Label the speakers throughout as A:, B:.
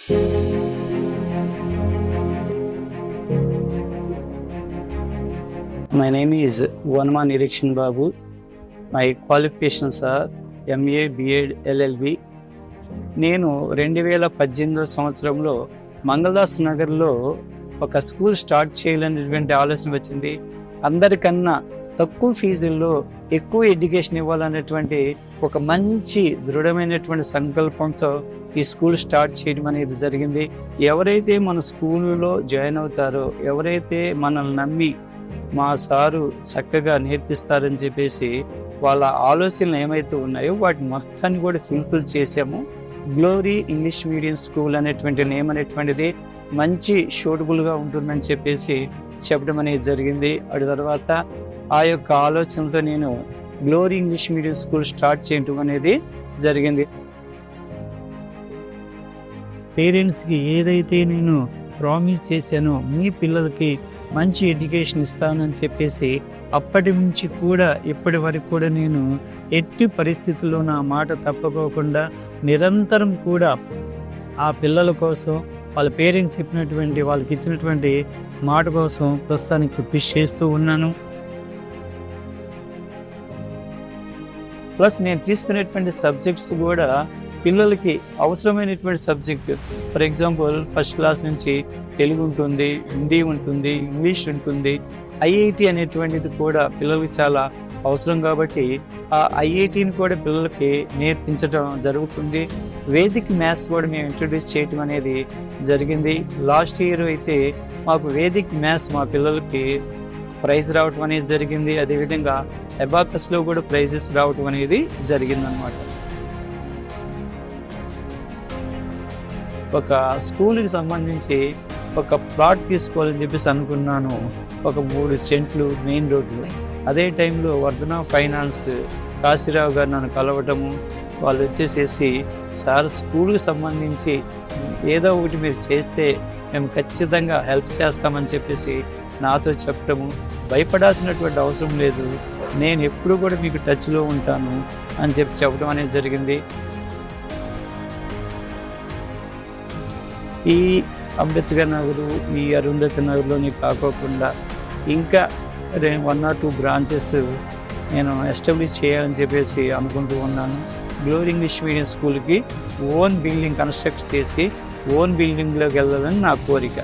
A: My name is Vanma Nirikshan Babu. My qualifications are MA, BEd, LLB. నేను 2018 సంవత్సరంలో మంగళదాస్ నగర్లో ఒక స్కూల్ స్టార్ట్ చేయాలనేటువంటి ఆలోచన వచ్చింది. అందరికన్నా తక్కువ ఫీజుల్లో ఎక్కువ ఎడ్యుకేషన్ ఇవ్వాలనేటువంటి ఒక మంచి దృఢమైనటువంటి సంకల్పంతో ఈ స్కూల్ స్టార్ట్ చేయడం అనేది జరిగింది. ఎవరైతే మన స్కూల్లో జాయిన్ అవుతారో, ఎవరైతే మనల్ని నమ్మి మా సారు చక్కగా నేర్పిస్తారని చెప్పేసి వాళ్ళ ఆలోచనలు ఏమైతే ఉన్నాయో వాటి మొత్తాన్ని కూడా ఫుల్ఫిల్ చేసాము. గ్లోరీ ఇంగ్లీష్ మీడియం స్కూల్ అనేటువంటి నేమ్ అనేటువంటిది మంచి షూటబుల్గా ఉంటుందని చెప్పేసి చెప్పడం అనేది జరిగింది. అటు తర్వాత ఆ యొక్క ఆలోచనతో నేను glory English medium school start చేయడం అనేది జరిగింది. పేరెంట్స్కి ఏదైతే నేను ప్రామిస్ చేశానో మీ పిల్లలకి మంచి ఎడ్యుకేషన్ ఇస్తానని చెప్పేసి అప్పటి నుంచి కూడా ఇప్పటి వరకు కూడా నేను ఎట్టి పరిస్థితుల్లో నా మాట తప్పకోకుండా నిరంతరం కూడా ఆ పిల్లల కోసం వాళ్ళ పేరెంట్స్ చెప్పినటువంటి వాళ్ళకి ఇచ్చినటువంటి మాట కోసం ప్రస్తుతానికి కృషి చేస్తూ ఉన్నాను. ప్లస్ నేను తీసుకునేటువంటి సబ్జెక్ట్స్ కూడా పిల్లలకి అవసరమైనటువంటి subject. For example first class నుంచి తెలుగు ఉంటుంది, హిందీ ఉంటుంది, ఇంగ్లీష్ ఉంటుంది. ఐఐటి అనేటువంటిది కూడా పిల్లలకి చాలా అవసరం కాబట్టి ఆ ఐఐటిని కూడా పిల్లలకి నేర్పించడం జరుగుతుంది. వేదిక్ మ్యాథ్స్ కూడా మేము ఇంట్రడ్యూస్ చేయడం అనేది జరిగింది. లాస్ట్ ఇయర్ అయితే మాకు వేదిక్ మ్యాథ్స్ మా పిల్లలకి ప్రైజ్ రావటం అనేది జరిగింది. అదేవిధంగా అబాకస్లో కూడా ప్రైజెస్ రావటం అనేది జరిగిందనమాట. ఒక స్కూల్కి సంబంధించి ఒక ప్లాట్ తీసుకోవాలని చెప్పేసి అనుకున్నాను. ఒక 3 సెంట్లు మెయిన్ రోడ్లు. అదే టైంలో వర్ధన ఫైనాన్స్ కాశీరావు గారు నన్ను కలవటము, వాళ్ళు వచ్చేసేసి సార్ స్కూల్కి సంబంధించి ఏదో ఒకటి మీరు చేస్తే మేము ఖచ్చితంగా హెల్ప్ చేస్తామని చెప్పేసి నాతో చెప్పటము, భయపడాల్సినటువంటి అవసరం లేదు, నేను ఎప్పుడు కూడా మీకు టచ్లో ఉంటాను అని చెప్పడం అనేది జరిగింది. ఈ అంబేద్కర్ నగరు, ఈ అరుంధతి నగర్లోని కాకోకుండా ఇంకా 1 or 2 బ్రాంచెస్ నేను ఎస్టాబ్లిష్ చేయాలని చెప్పేసి అనుకుంటూ ఉన్నాను. గ్లోరీ ఇంగ్లీష్ మీడియం స్కూల్కి ఓన్ బిల్డింగ్ కన్స్ట్రక్ట్ చేసి ఓన్ బిల్డింగ్లోకి వెళ్ళాలని నా కోరిక.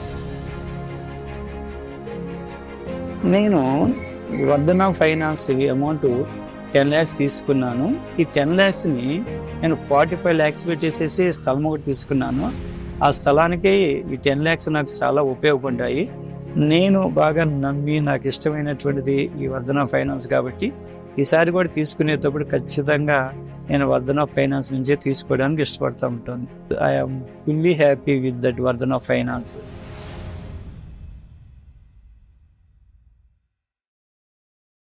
A: నేను వర్ధన ఫైనాన్స్ అమౌంట్ 10 lakhs తీసుకున్నాను. ఈ 10 lakhsని నేను 45 lakhs పెట్టేసేసి స్థలం ఒకటి తీసుకున్నాను. ఆ స్థలానికే ఈ 10 lakhs నాకు చాలా ఉపయోగపడ్డాయి. నేను బాగా నమ్మి నాకు ఇష్టమైనటువంటిది ఈ వర్ధన ఫైనాన్స్ కాబట్టి ఈసారి కూడా తీసుకునేటప్పుడు ఖచ్చితంగా నేను వర్ధన ఫైనాన్స్ నుంచే తీసుకోవడానికి ఇష్టపడుతూ ఉంటాను. I'm fully happy with that Vardhana finance.